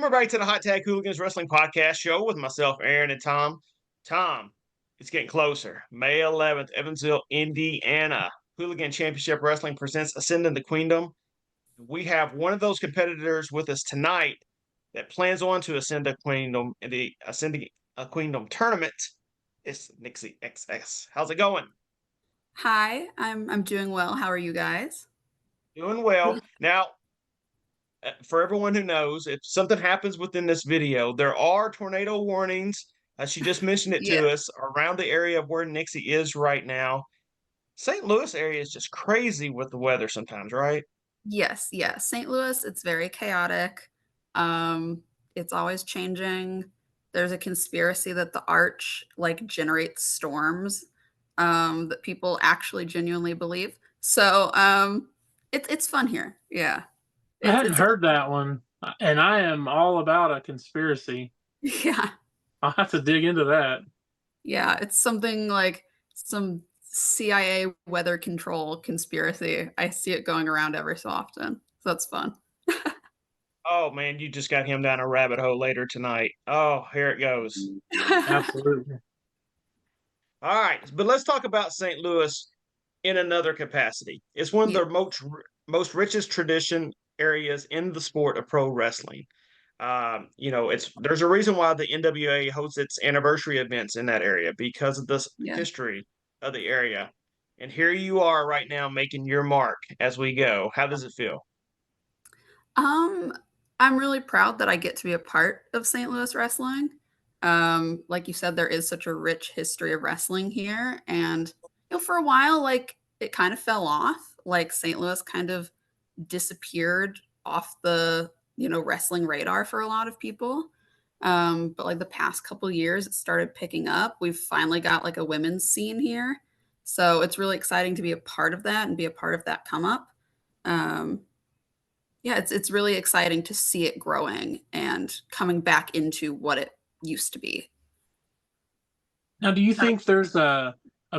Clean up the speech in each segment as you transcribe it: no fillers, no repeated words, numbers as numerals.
Welcome everybody to the Hot Tag Hooligans Wrestling Podcast Show with myself, Aaron, and Tom. Tom, it's getting closer. May 11th, Evansville, Indiana. Hooligan Championship Wrestling presents Ascending the Queendom. We have one of those competitors with us tonight that plans on to ascend the Queendom in the Ascending a Queendom tournament. It's Nixi XS. How's it going? Hi, I'm doing well. How are you guys? Doing well. Now, for everyone who knows, if something happens within this video, there are tornado warnings. She just mentioned it Yeah. to us around the area of where Nixie is right now. St. Louis area is just crazy with the weather sometimes, right? Yes, yes. St. Louis, it's very chaotic. Um, it's always changing. There's a conspiracy that the arch like generates storms that people actually genuinely believe. So it's fun here. Yeah. I hadn't It's heard that one, and I am all about a conspiracy. yeah. I'll have to dig into that. Yeah, it's something like some CIA weather control conspiracy. I see it going around every so often. So that's fun. Oh man, you just got him down a rabbit hole later tonight. Oh, here it goes. Absolutely. All right, but let's talk about St. Louis in another capacity. It's one of Yeah. the most richest tradition areas in the sport of pro wrestling. It's there's a reason why the NWA hosts its anniversary events in that area because of this Yeah. history of the area. And here you are right now making your mark as we go. How does it feel? Um, I'm really proud that I get to be a part of St. Louis wrestling. Like you said, there is such a rich history of wrestling here, and for a while, like it kind of fell off. Like St. Louis kind of disappeared off the wrestling radar for a lot of people. But like the past couple years, it started picking up. We've finally got like a women's scene here, so it's really exciting to be a part of that and be a part of that come up. Um, yeah, it's really exciting to see it growing and coming back into what it used to be. Now, do you think there's a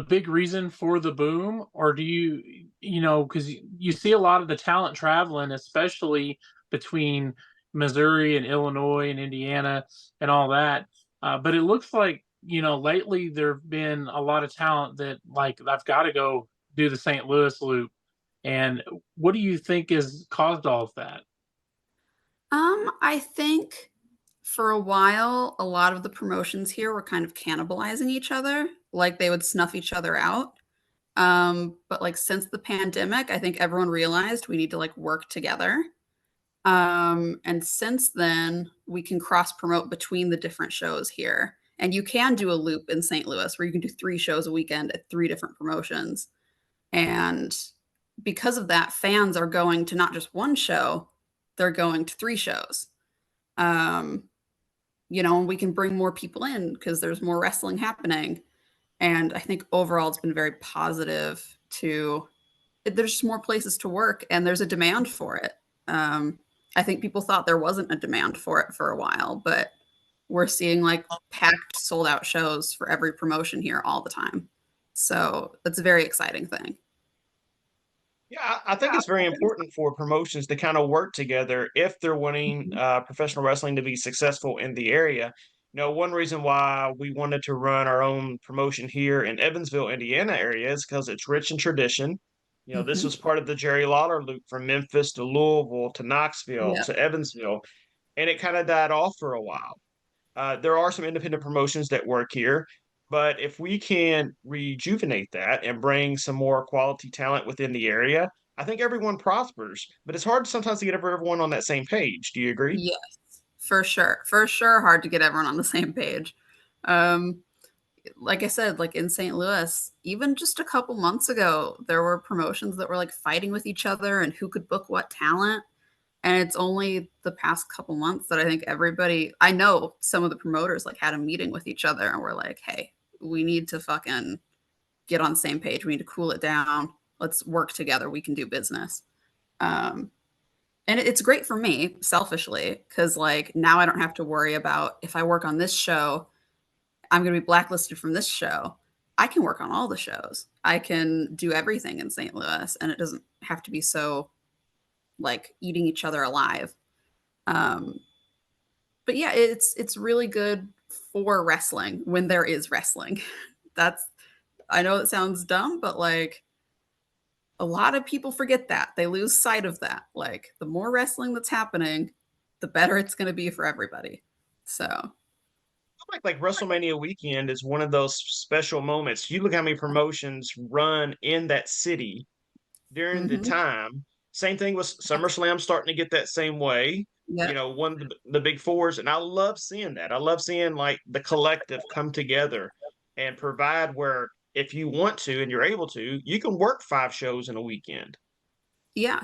big reason for the boom, or do because you see a lot of the talent traveling, especially between Missouri and Illinois and Indiana and all that. But it looks like lately there've been a lot of talent that like I've got to go do the St. Louis loop. And what do you think has caused all of that? I think for a while, a lot of the promotions here were kind of cannibalizing each other, like they would snuff each other out. But like since the pandemic, I think everyone realized we need to like work together. And since then, we can cross promote between the different shows here. And you can do a loop in St. Louis where you can do 3 shows a weekend at 3 different promotions. And because of that, fans are going to not just one show, they're going to 3 shows. Um, and we can bring more people in because there's more wrestling happening. And I think overall it's been very positive to there's just more places to work and there's a demand for it. I think people thought there wasn't a demand for it for a while, but we're seeing like packed, sold out shows for every promotion here all the time. So that's a very exciting thing. Yeah, I think it's very important for promotions to kind of work together if they're wanting Mhm. professional wrestling to be successful in the area. One reason why we wanted to run our own promotion here in Evansville, Indiana area is because it's rich in tradition. This Mhm. was part of the Jerry Lawler loop from Memphis to Louisville to Knoxville Yeah. to Evansville, and it kind of died off for a while. There are some independent promotions that work here, but if we can rejuvenate that and bring some more quality talent within the area, I think everyone prospers. But it's hard sometimes to get everyone on that same page. Do you agree? Yes, for sure. For sure, hard to get everyone on the same page. Um, like I said, like in St. Louis, even just a couple months ago, there were promotions that were like fighting with each other and who could book what talent. And it's only the past couple months that I think I know some of the promoters like had a meeting with each other and were like, hey, we need to fucking get on the same page. We need to cool it down. Let's work together. We can do business. Um, and it's great for me selfishly because like now I don't have to worry about if I work on this show, I'm going to be blacklisted from this show. I can work on all the shows. I can do everything in St. Louis, and it doesn't have to be so like eating each other alive. Um, but yeah, it's really good for wrestling when there is wrestling. That's I know it sounds dumb, but like a lot of people forget that. They lose sight of that. Like the more wrestling that's happening, the better it's going to be for everybody. So, Like WrestleMania weekend is one of those special moments. You look how many promotions run in that city during the mhm. time. Same thing with SummerSlam starting to get that same way. You Yep. know, one of the big fours, and I love seeing that. I love seeing like the collective come together and provide where if you want to and you're able to, you can work 5 shows in a weekend. Yeah.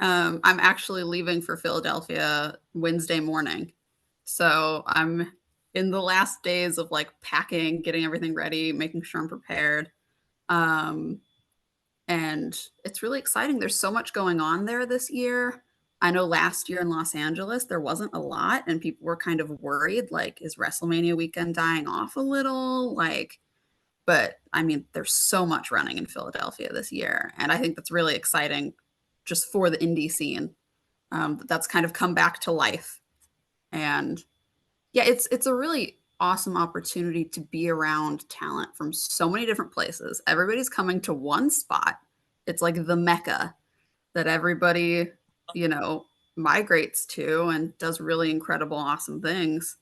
I'm actually leaving for Philadelphia Wednesday morning. So I'm in the last days of like packing, getting everything ready, making sure I'm prepared. Um, and it's really exciting. There's so much going on there this year. I know last year in Los Angeles, there wasn't a lot, and people were kind of worried like, is WrestleMania weekend dying off a little? Like, but I mean, there's so much running in Philadelphia this year. And I think that's really exciting just for the indie scene. That's kind of come back to life. And yeah, it's a really awesome opportunity to be around talent from so many different places. Everybody's coming to one spot. It's like the mecca that everybody, you know, migrates to and does really incredible, awesome things.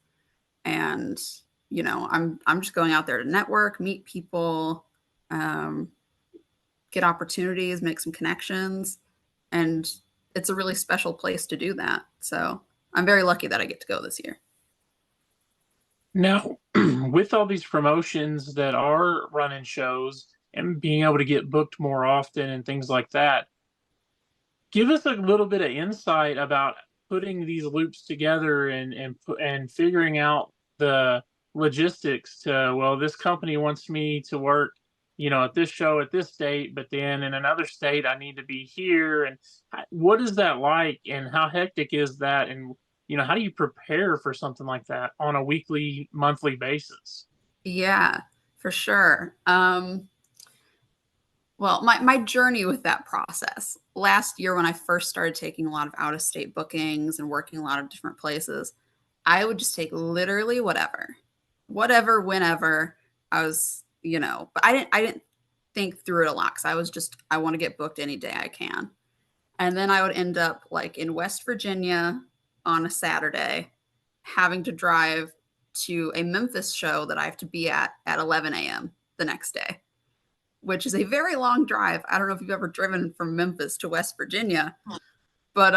And I'm just going out there to network, meet people, um, get opportunities, make some connections, and it's a really special place to do that. So I'm very lucky that I get to go this year. Now, with all these promotions that are running shows and being able to get booked more often and things like that, give us a little bit of insight about putting these loops together and figuring out the logistics to, well, this company wants me to work, at this show at this date, but then in another state I need to be here. And what is that like, and how hectic is that? And how do you prepare for something like that on a weekly, monthly basis? Yeah, for sure. Well, my journey with that process last year when I first started taking a lot of out of state bookings and working a lot of different places, I would just take literally whatever, whenever I was, but I didn't think through it a lot because I want to get booked any day I can. And then I would end up like in West Virginia on a Saturday, having to drive to a Memphis show that I have to be at 11 a.m. the next day, which is a very long drive. I don't know if you've ever driven from Memphis to West Virginia, but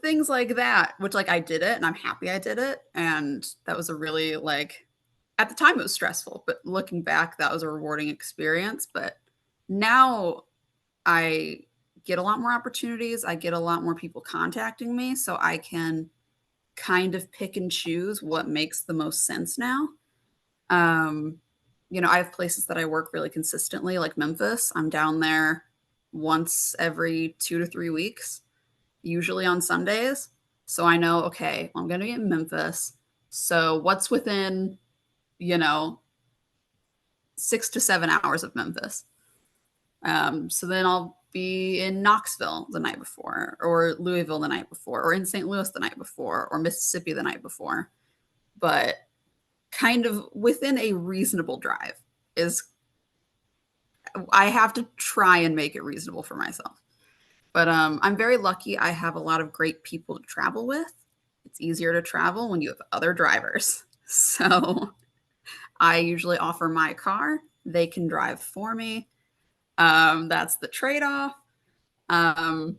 things like that, which like I did it and I'm happy I did it. And that was a really like at the time it was stressful, but looking back, that was a rewarding experience. But now I get a lot more opportunities. I get a lot more people contacting me. So I can kind of pick and choose what makes the most sense now. Um, I have places that I work really consistently, like Memphis. I'm down there once every 2 to 3 weeks, usually on Sundays. So I know, okay, well, I'm going to be in Memphis. So what's within, you know, 6 to 7 hours of Memphis? So then I'll be in Knoxville the night before, or Louisville the night before, or in St. Louis the night before, or Mississippi the night before. But kind of within a reasonable drive is I have to try and make it reasonable for myself. But I'm very lucky. I have a lot of great people to travel with. It's easier to travel when you have other drivers. So I usually offer my car. They can drive for me. That's the trade-off. Um,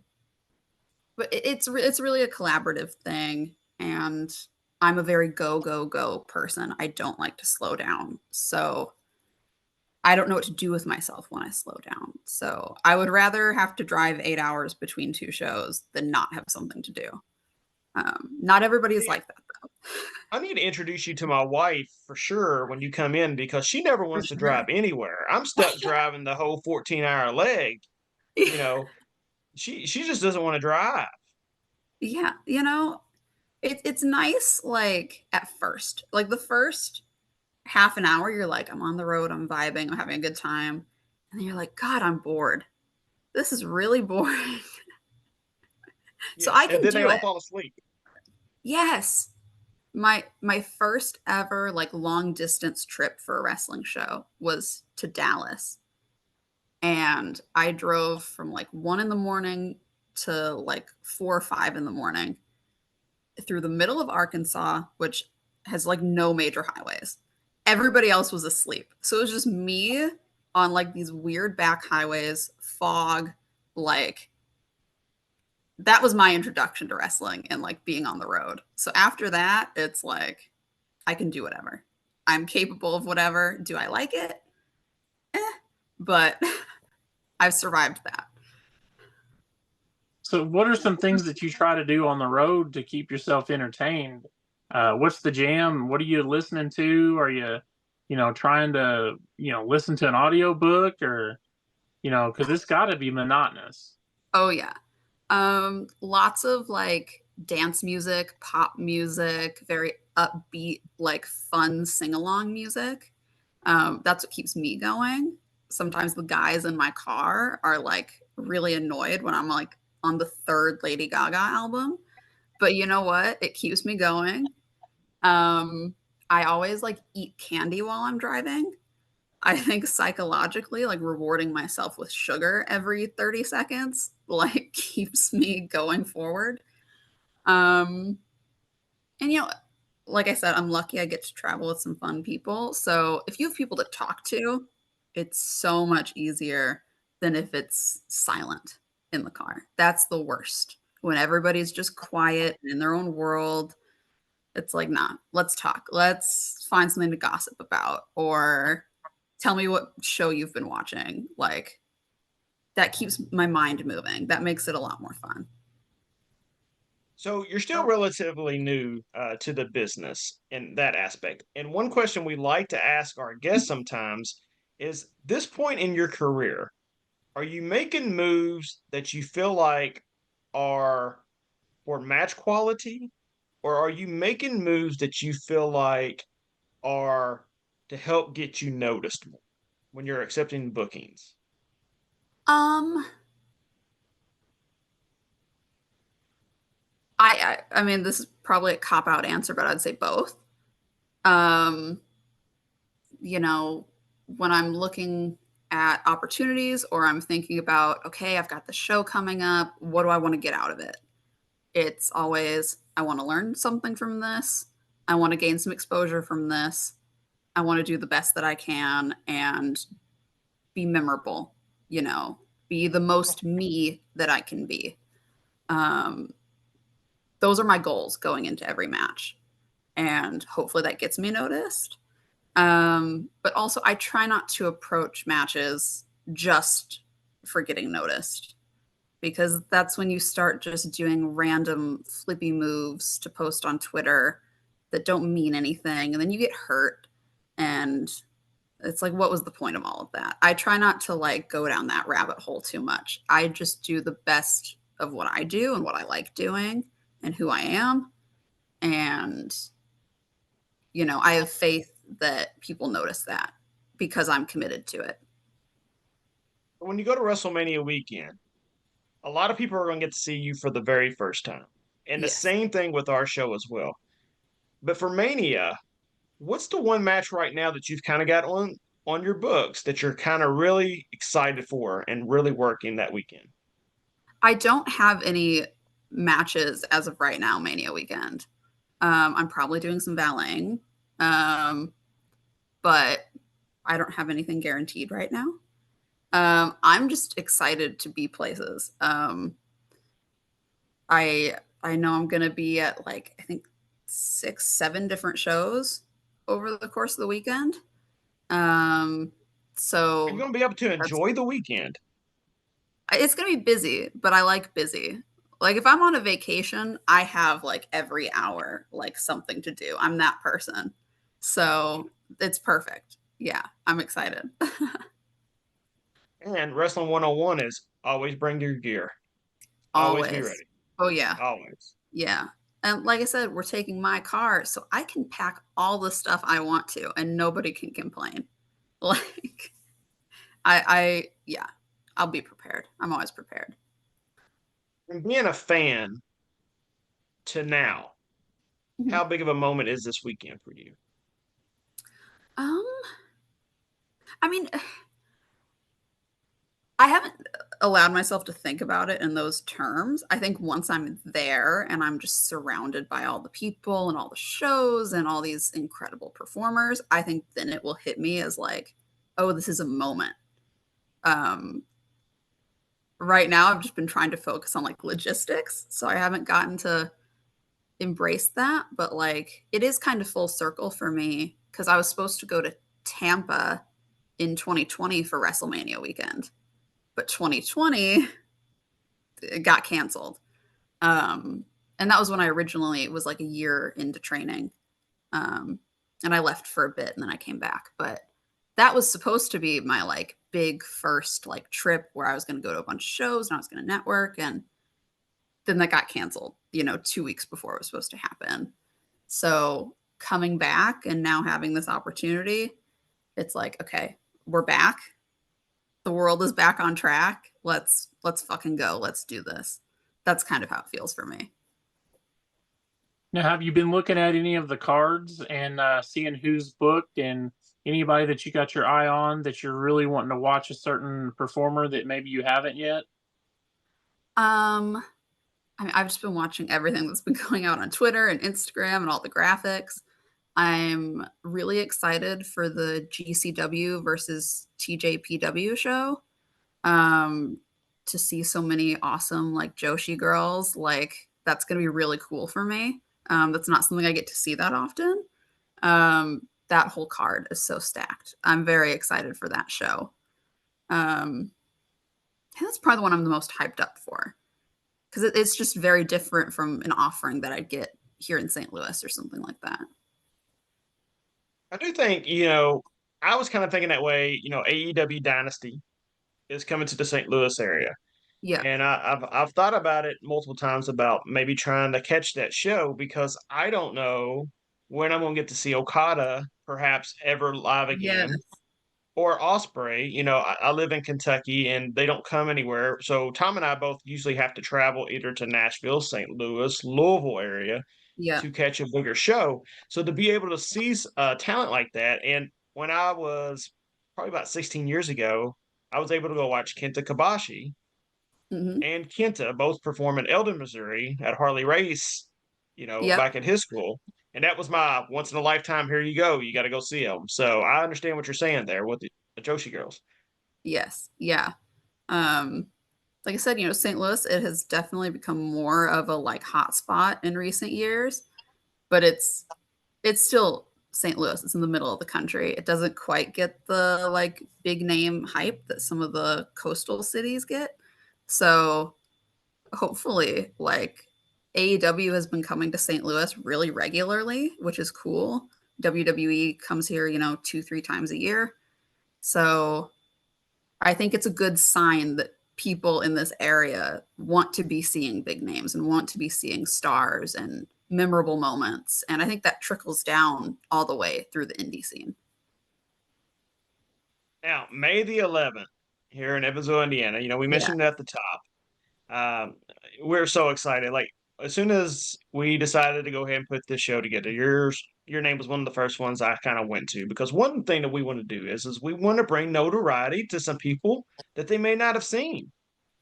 but it's really a collaborative thing, and I'm a very go go go person. I don't like to slow down, so I don't know what to do with myself when I slow down. So I would rather have to drive 8 hours between two shows than not have something to do. Not everybody is See, like that, though. I need to introduce you to my wife for sure when you come in because she never For wants to drive sure. anywhere. I'm stuck driving the whole 14-hour leg. You know, she just doesn't want to drive. Yeah, it's nice like at first. Like the first half an hour, you're like, I'm on the road, I'm vibing, I'm having a good time. And then you're like, God, I'm bored. This is really boring. So Yeah, I and can then they do all it. fall asleep. Yes. My first ever like long distance trip for a wrestling show was to Dallas. And I drove from like 1 in the morning to like 4 or 5 in the morning through the middle of Arkansas, which has like no major highways. Everybody else was asleep. So it was just me on like these weird back highways, fog, like that was my introduction to wrestling and like being on the road. So after that, it's like I can do whatever. I'm capable of whatever. Do I like it? Eh, but I've survived that. So, what are some things that you try to do on the road to keep yourself entertained? What's the jam? What are you listening to? Are you, trying to, listen to an audiobook or, because it's got to be monotonous. Oh yeah. Lots of like dance music, pop music, very upbeat, like fun sing-along music. That's what keeps me going. Sometimes the guys in my car are like really annoyed when I'm like on the third Lady Gaga album. But you know what? It keeps me going. Um, I always like eat candy while I'm driving. I think psychologically, like rewarding myself with sugar every 30 seconds, like keeps me going forward. Um, and like I said, I'm lucky I get to travel with some fun people. So if you have people to talk to, it's so much easier than if it's silent in the car. That's the worst. When everybody's just quiet in their own world, it's like, nah, let's talk. Let's find something to gossip about or tell me what show you've been watching. Like that keeps my mind moving. That makes it a lot more fun. So you're still relatively new to the business in that aspect. And one question we like to ask our guests sometimes is this point in your career, are you making moves that you feel like are for match quality, or are you making moves that you feel like are to help get you noticed when you're accepting bookings? Um, I mean, this is probably a cop out answer, but I'd say both. Um, you know, when I'm looking at opportunities or I'm thinking about, okay, I've got the show coming up, what do I want to get out of it? It's always, I want to learn something from this. I want to gain some exposure from this. I want to do the best that I can and be memorable, you know, be the most me that I can be. Um, those are my goals going into every match. And hopefully that gets me noticed. But also, I try not to approach matches just for getting noticed because that's when you start just doing random flippy moves to post on Twitter that don't mean anything. And then you get hurt. And it's like, what was the point of all of that? I try not to like go down that rabbit hole too much. I just do the best of what I do and what I like doing and who I am. And, I have faith that people notice that because I'm committed to it. When you go to WrestleMania weekend, a lot of people are going to get to see you for the very first time. And the Yes. same thing with our show as well. But for Mania, what's the one match right now that you've kind of got on your books that you're kind of really excited for and really working that weekend? I don't have any matches as of right now, Mania weekend. I'm probably doing some valeting, but I don't have anything guaranteed right now. I'm just excited to be places. I know I'm gonna be at like I think 6, 7 different shows over the course of the weekend. Um, Are you so going to be able to that's enjoy the weekend? it's gonna be busy, but I like busy. Like if I'm on a vacation, I have like every hour like something to do. I'm that person. So it's perfect. Yeah, I'm excited. And Wrestling 101 is always bring your gear, always be Always. ready, Oh yeah. always. Yeah. And like I said, we're taking my car, so I can pack all the stuff I want to and nobody can complain. Like yeah, I'll be prepared. I'm always prepared. From being a fan to now, Mhm. How big of a moment is this weekend for you? Um, I mean, I haven't allowed myself to think about it in those terms. I think once I'm there and I'm just surrounded by all the people and all the shows and all these incredible performers, I think then it will hit me as like, oh, this is a moment. Um, right now, I've just been trying to focus on like logistics, so I haven't gotten to embrace that. But like, it is kind of full circle for me because I was supposed to go to Tampa in 2020 for WrestleMania weekend, but 2020 it got canceled. And that was when I originally was like a year into training. Um, and I left for a bit and then I came back. But that was supposed to be my like big first like trip where I was going to go to a bunch of shows and I was going to network. And then that got canceled, 2 weeks before it was supposed to happen. So coming back and now having this opportunity, it's like, okay, we're back. The world is back on track. Let's fucking go. Let's do this. That's kind of how it feels for me. Now, have you been looking at any of the cards and seeing who's booked and anybody that you got your eye on that you're really wanting to watch a certain performer that maybe you haven't yet? Um, I mean, I've just been watching everything that's been going out on Twitter and Instagram and all the graphics. I'm really excited for the GCW versus TJPW show. Um, to see so many awesome like Joshi girls, like that's gonna be really cool for me. That's not something I get to see that often. That whole card is so stacked. I'm very excited for that show. Um, and that's probably the one I'm the most hyped up for because it's just very different from an offering that I'd get here in St. Louis or something like that. I do think, I was kind of thinking that way. AEW Dynasty is coming to the St. Louis area. Yeah, And I've thought about it multiple times about maybe trying to catch that show because I don't know when I'm going to get to see Okada perhaps ever live yeah, again or Osprey. I live in Kentucky and they don't come anywhere. So Tom and I both usually have to travel either to Nashville, St. Louis, Louisville area yeah. to catch a bigger show. So to be able to see talent like that, and when I was probably about 16 years ago, I was able to go watch Kenta Kobashi Hmm. and Kenta both perform in Eldon, Missouri at Harley Race, Yep. back at his school. And that was my once in a lifetime, here you go. You got to go see them. So I understand what you're saying there with the Joshi girls. Yes. Yeah. Um, like I said, St. Louis, it has definitely become more of a like hot spot in recent years, but it's still St. Louis. It's in the middle of the country. It doesn't quite get the like big name hype that some of the coastal cities get. So hopefully, like AEW has been coming to St. Louis really regularly, which is cool. WWE comes here, 2, 3 times a year. So I think it's a good sign that people in this area want to be seeing big names and want to be seeing stars and memorable moments. And I think that trickles down all the way through the indie scene. Now, May the 11th here in Evansville, Indiana, we Yeah. mentioned it at the top. Um, we're so excited. Like as soon as we decided to go ahead and put this show together, your name was one of the first ones I kind of went to because one thing that we want to do is we want to bring notoriety to some people that they may not have seen.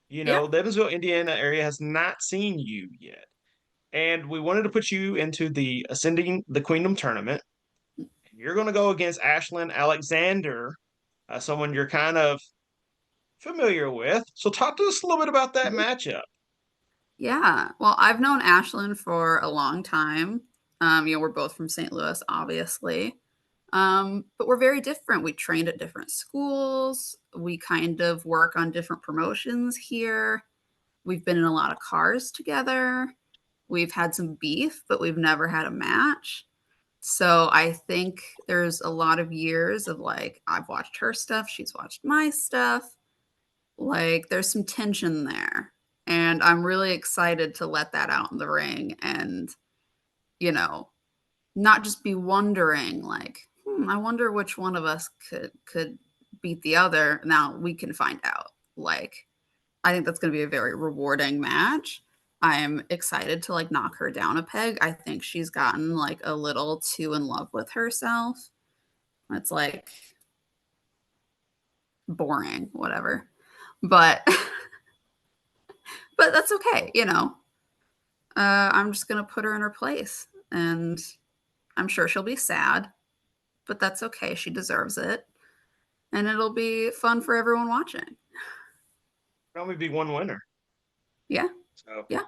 Yeah. The Evansville, Indiana area has not seen you yet. And we wanted to put you into the Ascending the Queendom tournament. You're going to go against Ashlyn Alexander, someone you're kind of familiar with. So talk to us a little bit about that matchup. Yeah. Well, I've known Ashlyn for a long time. We're both from St. Louis, obviously. But we're very different. We trained at different schools. We kind of work on different promotions here. We've been in a lot of cars together. We've had some beef, but we've never had a match. So I think there's a lot of years of like, I've watched her stuff, she's watched my stuff. Like, there's some tension there. And I'm really excited to let that out in the ring and, you know, not just be wondering like, I wonder which one of us could beat the other. Now we can find out. Like, I think that's going to be a very rewarding match. I'm excited to like knock her down a peg. I think she's gotten like a little too in love with herself. It's like boring, whatever. But but that's okay, you know. I'm just gonna put her in her place, and I'm sure she'll be sad, but that's okay. She deserves it, and it'll be fun for everyone watching. Probably be one winner. Yeah, So yeah.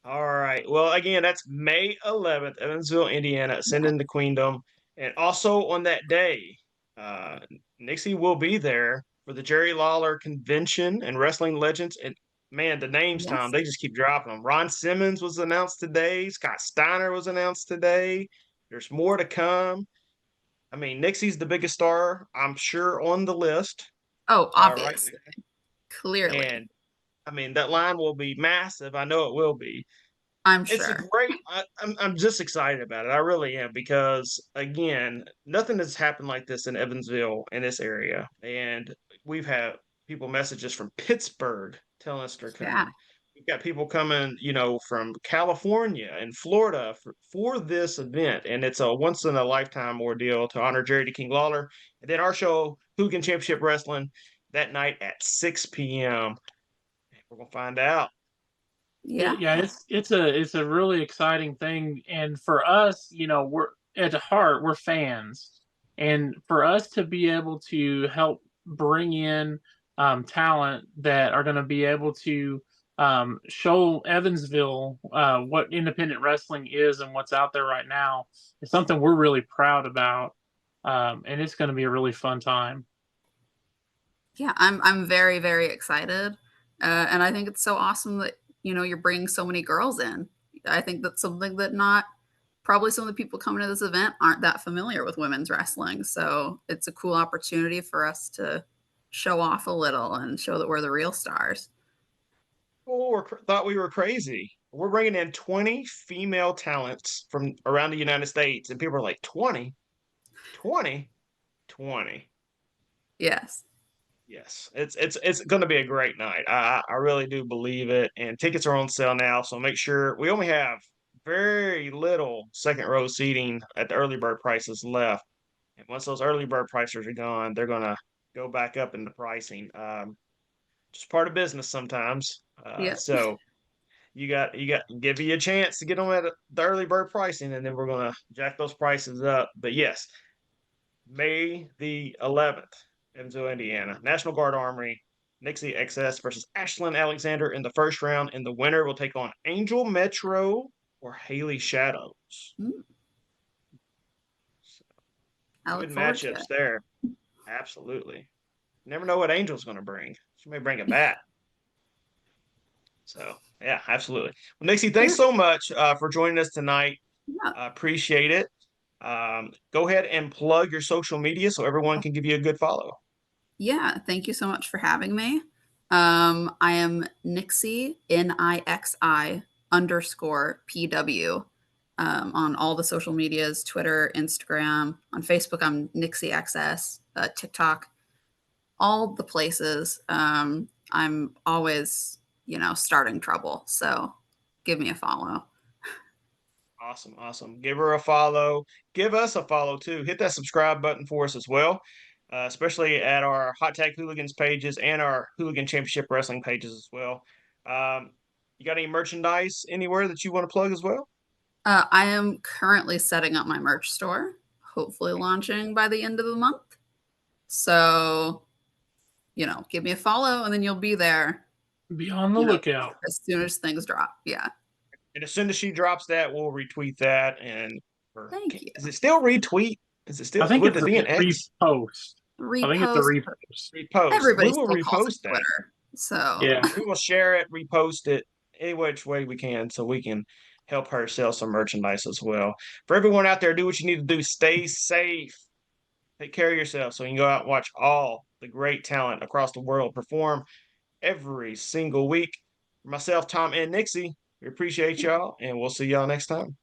All right. Well, again, that's May 11th, Evansville, Indiana, ascending the Queendom. And also on that day, uh, Nixie will be there for the Jerry Lawler Convention and Wrestling Legends. And man, the names, Tom, Yes. they just keep dropping them. Ron Simmons was announced today. Scott Steiner was announced today. There's more to come. I mean, Nixie's the biggest star, I'm sure, on the list Oh, right obviously, now. clearly, And I mean, that line will be massive. I know it will be. I'm It's a sure. great. I'm just excited about it. I really am because again, nothing has happened like this in Evansville in this area, and we've had people messages from Pittsburgh telling us they're Yeah, coming. We've got people coming, from California and Florida for this event, and it's a once in a lifetime ordeal to honor Jerry the King Lawler. And then our show, Hooligan Championship Wrestling, that night at 6 p.m. We're gonna find out. yeah, Yeah, it's a really exciting thing, and for us, we're at heart we're fans, and for us to be able to help bring in talent that are going to be able to show Evansville what independent wrestling is and what's out there right now is something we're really proud about, and it's going to be a really fun time. yeah. I'm very very excited, and I think it's so awesome that you're bringing so many girls in. I think that's something that not probably some of the people coming to this event aren't that familiar with women's wrestling. So it's a cool opportunity for us to show off a little and show that we're the real stars. People thought we were crazy. We're bringing in 20 female talents from around the United States, and people are like, 20? 20? 20. Yes. Yes, it's going to be a great night. I really do believe it, and tickets are on sale now. So make sure we only have very little second row seating at the early bird prices left. And once those early bird prices are gone, they're going to go back up in the pricing. Just part of business sometimes. Yeah. So you got give you a chance to get them at the early bird pricing, and then we're gonna jack those prices up. But yes, May the 11th, Evansville, Indiana, National Guard Armory, Nixi XS versus Ashlyn Alexander in the first round, and the winner will take on Angel Metro or Haley Shadows. Mm, So, I good look forward to matchups it. there. Absolutely. Never know what Angel's going to bring. She may bring a bat. So yeah, absolutely. Well, Nixie, thanks Yeah. so much for joining us tonight. Yeah. Appreciate it. Go ahead and plug your social media so everyone can give you a good follow. Yeah. Thank you so much for having me. I am Nixi, Nixi underscore PW, on all the social medias, Twitter, Instagram. On Facebook, I'm Nixi XS, TikTok, all the places. I'm always, starting trouble. So give me a follow. Awesome, awesome. Give her a follow. Give us a follow too. Hit that subscribe button for us as well, especially at our Hot Tag Hooligans pages and our Hooligan Championship Wrestling pages as well. You got any merchandise anywhere that you want to plug as well? I am currently setting up my merch store, hopefully launching by the end of the month. So, give me a follow and then you'll be there, Be on the lookout. as soon as things drop. Yeah. And as soon as she drops that, we'll retweet that. Thank you. Is it still retweet? Is it still? I think Would it's it a be an X? repost. I think it's a Repost. repost. Repost. We Everybody will still calls it repost that. Twitter. So, Yeah. We will share it, repost it any which way we can so we can help her sell some merchandise as well. For everyone out there, do what you need to do. Stay safe. Take care of yourself so you can go out and watch all the great talent across the world perform every single week. For myself, Tom, and Nixie, we appreciate y'all, and we'll see y'all next time.